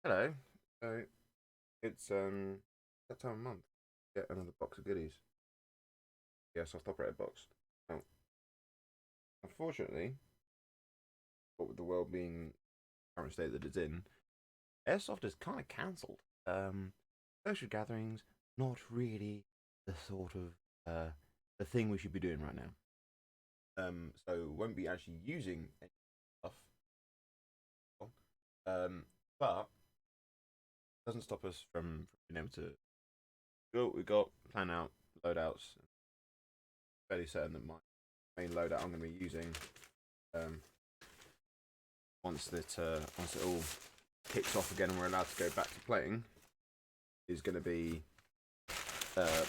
Hello. So it's that time of month. Get another box of goodies. Yeah, soft operator box. Now, unfortunately, what with the world being current state that it's in, Airsoft is kind of cancelled. Social gatherings not really the sort of the thing we should be doing right now. So won't be actually using any stuff. But doesn't stop us from being able to do what we got, plan out loadouts. Fairly certain that my main loadout I'm going to be using um, once it all kicks off again and we're allowed to go back to playing is going to be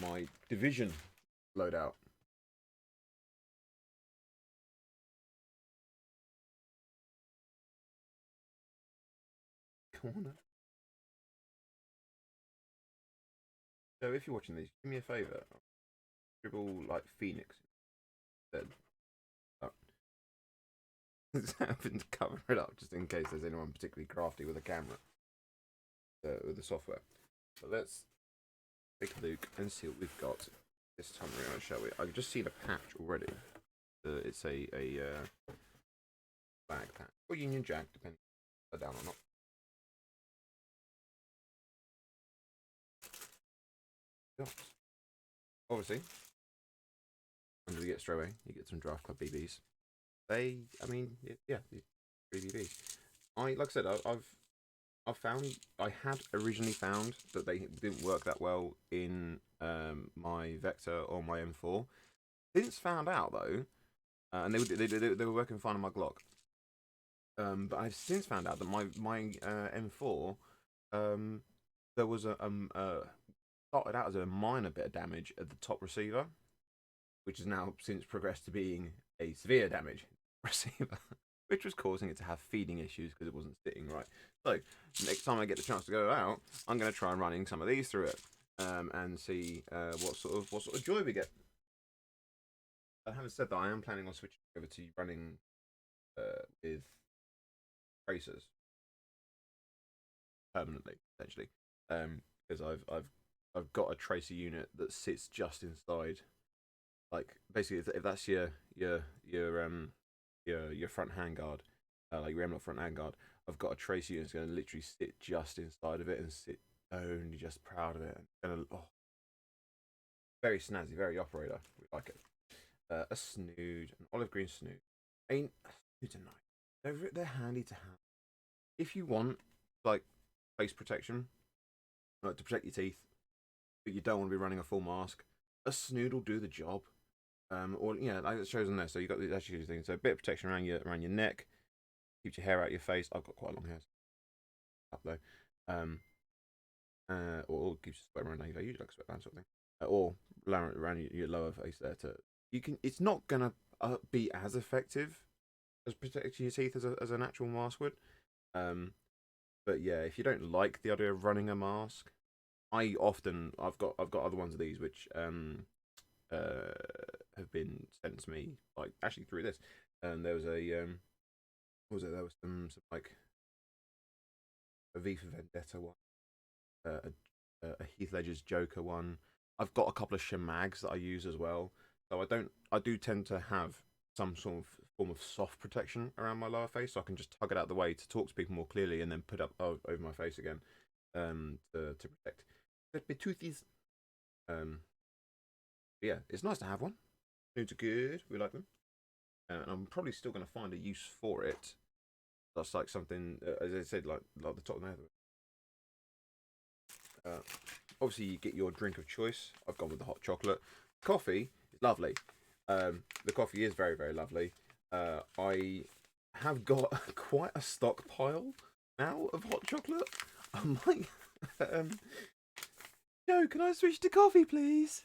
my division loadout. Corner. So if you're watching these, do me a favour. Dribble like Phoenix instead. Oh. Having to cover it up just in case there's anyone particularly crafty with a camera, with the software. But let's take a look and see what we've got this time around, shall we? I've just seen a patch already. It's a flag patch or Union Jack, depending if they're down or not. Obviously, under the get straight away, you get some Draft Club BBs. I mean, yeah, three BBs. Like I said, I've found, I had originally found that they didn't work that well in my Vector or my M4. Since found out though, and they were working fine on my Glock. But I've since found out that my M4, um, there was started out as a minor bit of damage at the top receiver, which has now since progressed to being a severe damage receiver, which was causing it to have feeding issues because it wasn't sitting right. So next time I get the chance to go out, I'm going to try running some of these through it and see what sort of joy we get. Having said that, I am planning on switching over to running with tracers permanently, essentially, because I've got a tracer unit that sits just inside. Like basically, if that's your front handguard, like your M front handguard, I've got a tracer unit that's going to literally sit just inside of it and sit only just proud of it. And very snazzy, very operator. We like it. A snood, an olive green snood. Ain't snoods are nice. They're handy to have if you want like face protection, like to protect your teeth, but you don't want to be running a full mask. A snood will do the job. Or yeah, like it shows on there. So you got the actually thing. So a bit of protection around your neck, keeps your hair out of your face. I've got quite long hair up though. Or keeps your sweat around. You usually like sweatband sort of thing. Or around your lower face there. To you can. It's not gonna be as effective as protecting your teeth as an actual mask would. Um, but yeah, if you don't like the idea of running a mask, I've got other ones of these which uh have been sent to me like actually through this. And there was a what was it? There was some like a V for Vendetta one, a Heath Ledger's Joker one. I've got a couple of shemags that I use as well. So I do tend to have some sort of form of soft protection around my lower face, so I can just tug it out the way to talk to people more clearly, and then put up over my face again, to protect. But my toothies. Um, but yeah, it's nice to have one. Nudes are good. We like them, and I'm probably still going to find a use for it. That's like something, as I said, like the top of the uh, obviously, you get your drink of choice. I've gone with the hot chocolate. Coffee is lovely. The coffee is very, very lovely. I have got quite a stockpile now of hot chocolate. I'm like, um, Joe, can I switch to coffee, please?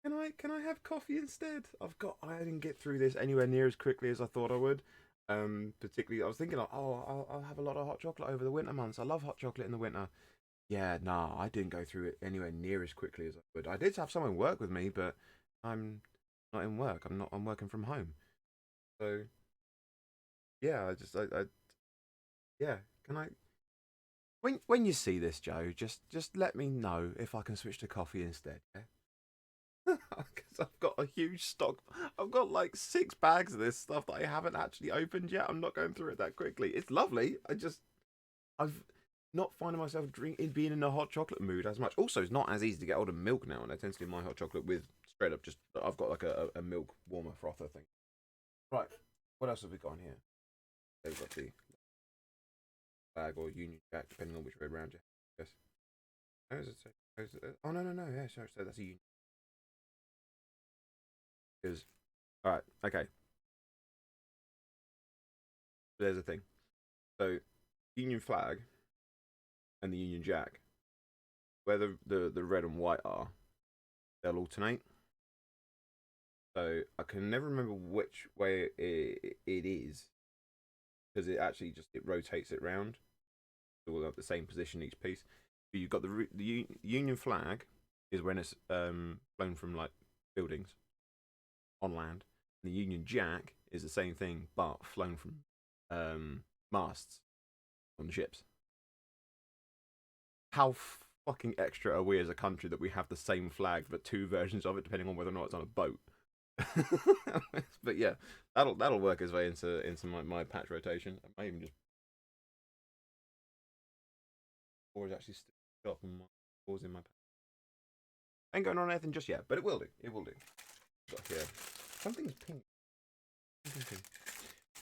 Can I have coffee instead? I didn't get through this anywhere near as quickly as I thought I would. Particularly I was thinking like, oh, I'll have a lot of hot chocolate over the winter months. I love hot chocolate in the winter. Yeah, nah, I didn't go through it anywhere near as quickly as I would. I did have someone work with me, but I'm not in work. I'm working from home. So yeah, I yeah. Can I? when you see this, Joe, just let me know if I can switch to coffee instead. Yeah? Because I've got a huge stock. I've got like 6 bags of this stuff that I haven't actually opened yet. I'm not going through it that quickly. It's lovely. I've not finding myself drinking, being in a hot chocolate mood as much. Also, it's not as easy to get hold of milk now, and I tend to do my hot chocolate with straight up just. I've got like a milk warmer frother thing. Right. What else have we got on here? We've got the bag or Union Jack, depending on which way around you. Yes. How does it say? Oh no. Yeah, sorry. So that's a Union. Because all right, okay. There's a thing. So Union flag and the Union Jack, where the red and white are, they'll alternate. So I can never remember which way it is because it actually just it rotates it round. So we'll have the same position each piece. But you've got the Union flag is when it's flown from like buildings on land. And the Union Jack is the same thing but flown from masts on ships. How fucking extra are we as a country that we have the same flag but 2 versions of it depending on whether or not it's on a boat? But yeah, that'll work its way into my patch rotation. I might even just or is actually stop and pause in my patch. Ain't going on anything just yet, but it will do. It will do. Got here. Something's pink. Something's pink.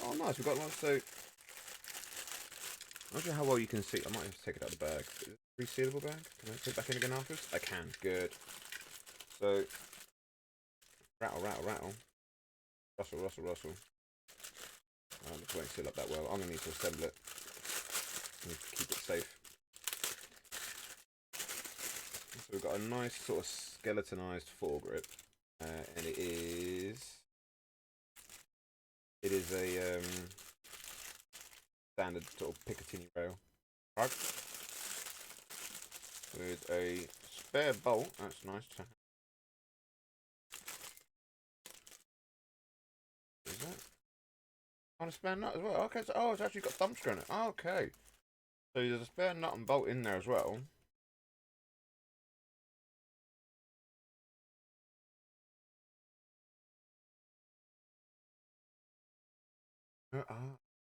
Oh nice, we've got one. So I'm not sure how well you can see. I might have to take it out of the bag. Is it a resealable bag? Can I put it back in again afterwards? I can. Good. So rattle. Rustle. This won't seal up that well. I'm going to need to assemble it. I need to keep it safe. So we've got a nice sort of skeletonized foregrip. And it is a standard sort of Picatinny rail rug with a spare bolt. That's nice to have. Is that? On a spare nut as well. Okay, so it's actually got thumb screw in it. Okay, so there's a spare nut and bolt in there as well.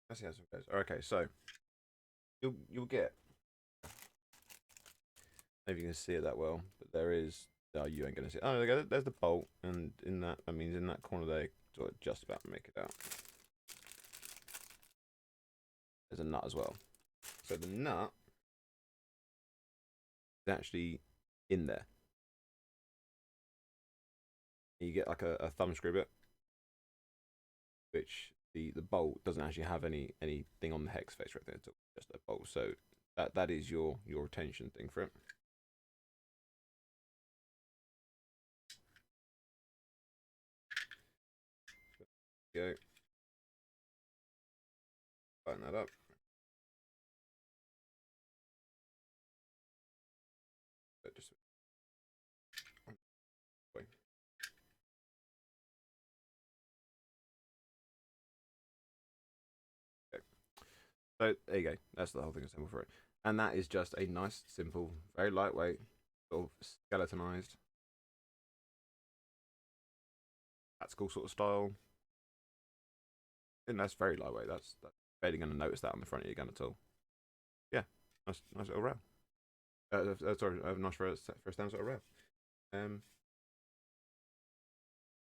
Let's see how it goes. Okay, so you'll get. Maybe you can see it that well, but there is. Oh, you ain't gonna see it. Oh, there you go. There's the bolt, and in that means in that corner there, sort of just about make it out. There's a nut as well. So the nut is actually in there. You get like a thumb screw bit, which the bolt doesn't actually have anything on the hex face right there. It's just a bolt. So that is your retention thing for it. Go. Button that up. Just wait. Okay. So there you go. That's the whole thing assembled for it, and that is just a nice, simple, very lightweight, sort of skeletonized, tactical sort of style. And that's very lightweight. That's barely going to notice that on the front of your gun at all. Yeah, nice little rail. Sorry, nice for a stand sort of rail.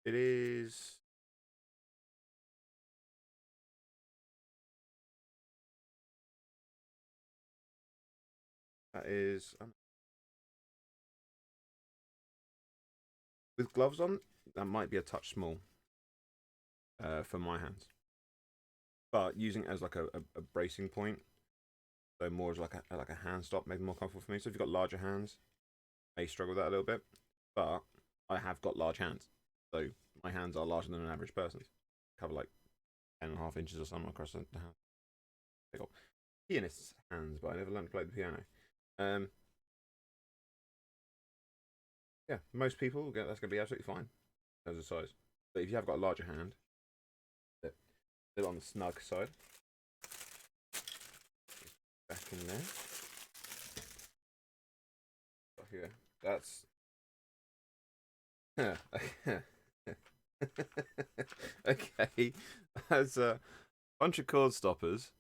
It is. That is with gloves on. That might be a touch small for my hands, but using it as like a bracing point, so more as like a hand stop, maybe more comfortable for me. So if you've got larger hands, I may struggle with that a little bit, but I have got large hands, so my hands are larger than an average person's. Cover like 10.5 inches or something across the house. They got pianist's hands, but I never learned to play the piano. Yeah, most people that's going to be absolutely fine as a size. But if you have got a larger hand, they're on the snug side. Back in there. That's okay. That's a bunch of cord stoppers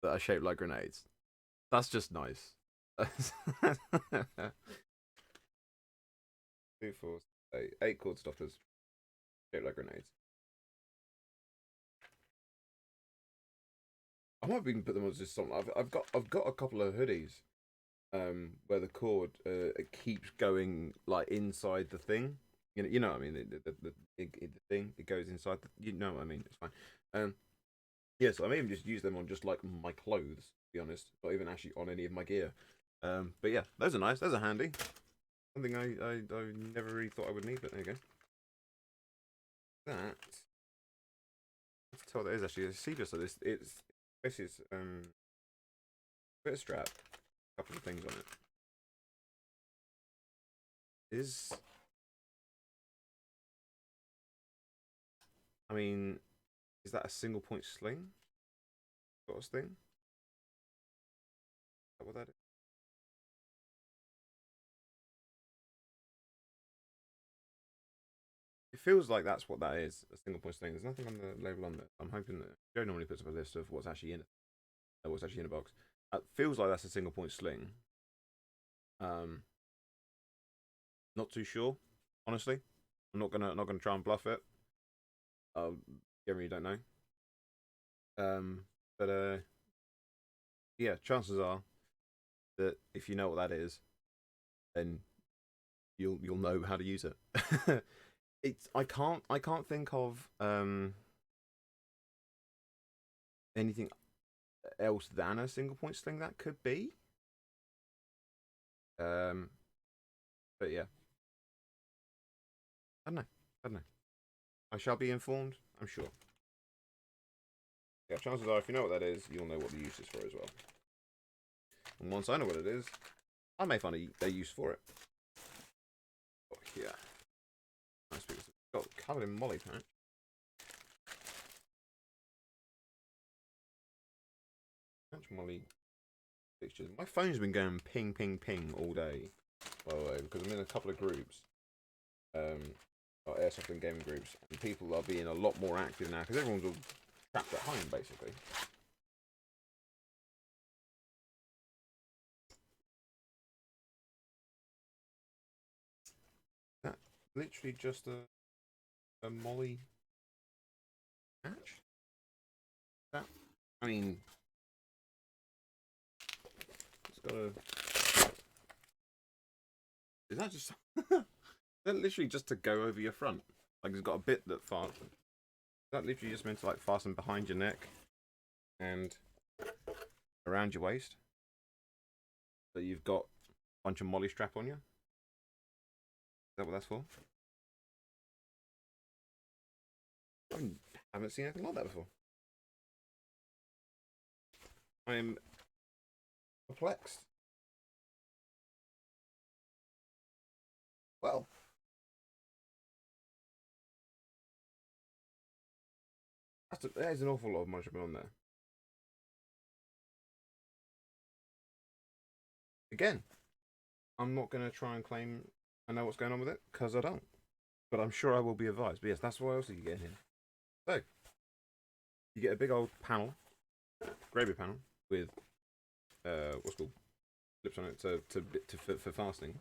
that are shaped like grenades. That's just nice. 2, 4, 8, 8 cord stoppers shaped like grenades. I might even put them on just something. I've got a couple of hoodies where the cord it keeps going like inside the thing. You know what I mean, the thing it goes inside. You know what I mean. It's fine. Yeah, so I may even just use them on just like my clothes. To be honest, not even actually on any of my gear. But yeah, those are nice. Those are handy. Something I never really thought I would need, but there you go. That. Let's tell what that is actually. See, just like this. This is bit of strap, a couple of things on it. I mean, is that a single point sling sort of thing? Is that what that is? It feels like that's what that is, a single point sling. There's nothing on the label on there. I'm hoping that Joe normally puts up a list of what's actually in it, what's actually in a box. It feels like that's a single point sling. Um, not too sure, honestly. I'm not gonna try and bluff it. Generally don't know. But yeah, chances are that if you know what that is, then you'll know how to use it. It's I can't think of anything else than a single point sling that could be. Um, but yeah, I don't know. I don't know. I shall be informed. I'm sure. Yeah, chances are, if you know what that is, you'll know what the use is for as well. And once I know what it is, I may find a use for it. Oh, yeah. Nice because it's got covered in molly patch. Patch molly fixtures. My phone's been going ping, ping, ping all day, by the way, because I'm in a couple of groups. Airsoft and gaming groups, and people are being a lot more active now because everyone's all trapped at home, basically. That literally just a molly patch. That I mean, it's got a. Is that just? That literally just to go over your front? Like it's got a bit that fast. That literally just meant to like fasten behind your neck and around your waist. So you've got a bunch of molly strap on you. Is that what that's for? I haven't seen anything like that before. I'm perplexed. Well, there's an awful lot of molly strap on there. Again, I'm not going to try and claim I know what's going on with it because I don't. But I'm sure I will be advised. But yes, that's what else you get here. So, you get a big old panel, gravy panel with what's called clips on it for fastening,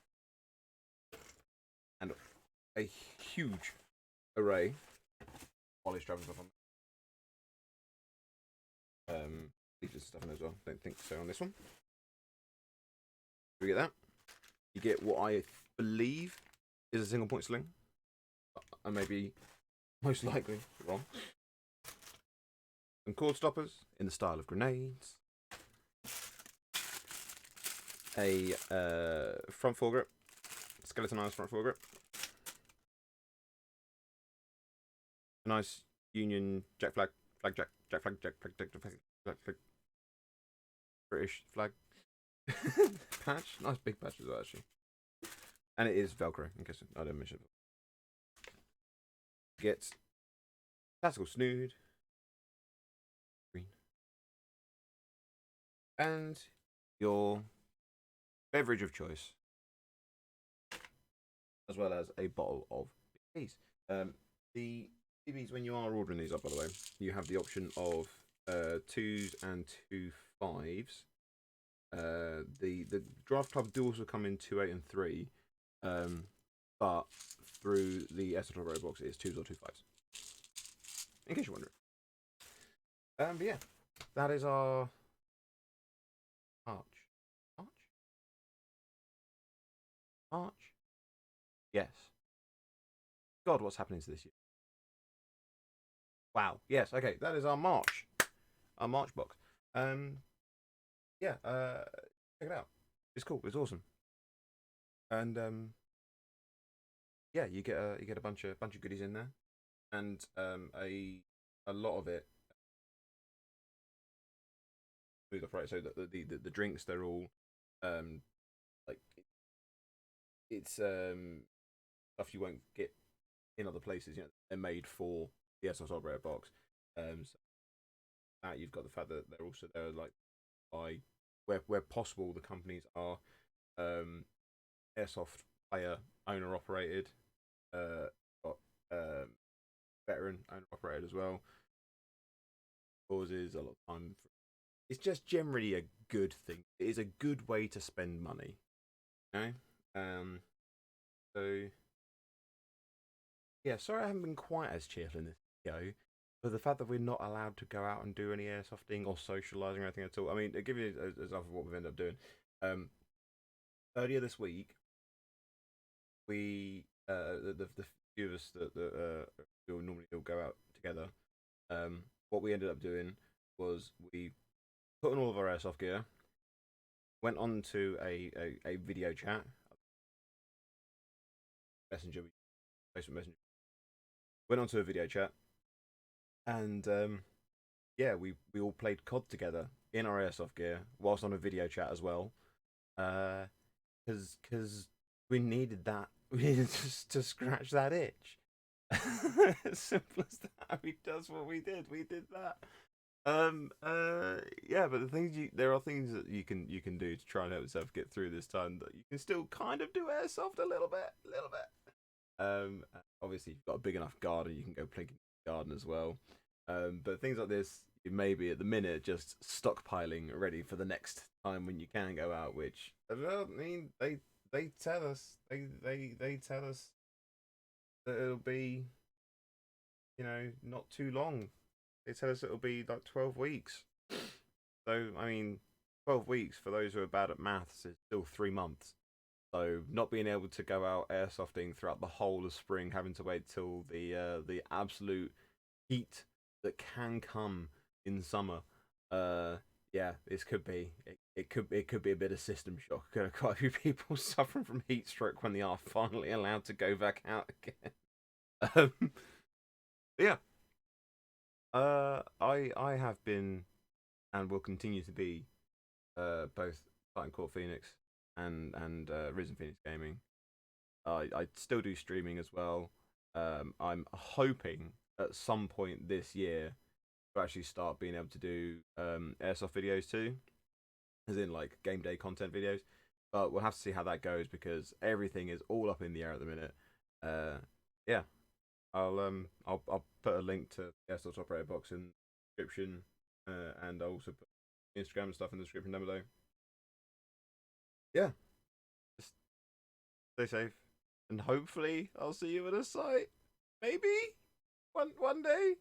and a huge array polished travel stuff on. Leaves stuff on as well. Don't think so on this one. We get that. You get what I believe is a single point sling. I may be most likely wrong. Some cord stoppers in the style of grenades. A front foregrip, skeletonized front foregrip. A nice Union Jack flag, British flag patch. Nice big patch as well, actually. And it is Velcro, in case I didn't mention it. Get tactical snood. Green. And your beverage of choice. as well as a bottle of BBs. The BBs, when you are ordering these up, by the way, you have the option of 2s and 2.5s. The Draft Club do also come in 2.8 and 3, but through the Airsoft Operator box, it's 2s or 2.5s. In case you're wondering. But yeah, that is our March. March? March? Yes. God, what's happening to this year? Wow. Yes. Okay, that is our March. Our March box. Yeah. Check it out. It's cool. It's awesome. And yeah, you get a bunch of goodies in there, and a lot of it food off, right? So the drinks, they're all like it's stuff you won't get in other places. You know, they're made for the SOS Operator box. So that you've got the fact that they're also there, like by where possible, the companies are airsoft player owner operated, got veteran owner operated as well. Causes a lot of time. It's just generally a good thing. It is a good way to spend money. You know? So yeah, sorry I haven't been quite as cheerful in this video, but the fact that we're not allowed to go out and do any airsofting or socialising or anything at all. I mean, to give you an example of what we've ended up doing. Earlier this week, we the few of us that will normally all go out together. What we ended up doing was we put on all of our airsoft gear, went on to a video chat, messenger, Facebook Messenger, went on to a video chat, and yeah, we all played COD together in our airsoft gear whilst on a video chat as well, because we needed that. We needed to scratch that itch. As simple as that. We does what we did. We did that. Yeah, but there are things that you can do to try and help yourself get through this time, that you can still kind of do airsoft a little bit. Obviously you've got a big enough garden, you can go play garden as well. But things like this, you may be at the minute just stockpiling ready for the next time when you can go out. Which, I mean, they tell us they tell us that it'll be, you know, not too long. They tell us it'll be like 12 weeks. So, I mean, 12 weeks for those who are bad at maths is still 3 months. So, not being able to go out airsofting throughout the whole of spring, having to wait till the absolute heat that can come in summer. Yeah, this could be it could be a bit of system shock. Quite a few people suffering from heat stroke when they are finally allowed to go back out again. Yeah. I have been and will continue to be both Titan Court Phoenix and Risen Phoenix Gaming. I still do streaming as well. I'm hoping at some point this year to actually start being able to do airsoft videos too, as in like game day content videos. But we'll have to see how that goes because everything is all up in the air at the minute. Yeah, I'll put a link to Airsoft Operator box in the description, and I'll also put Instagram and stuff in the description down below. Yeah, just stay safe, and hopefully I'll see you at a site. Maybe one day.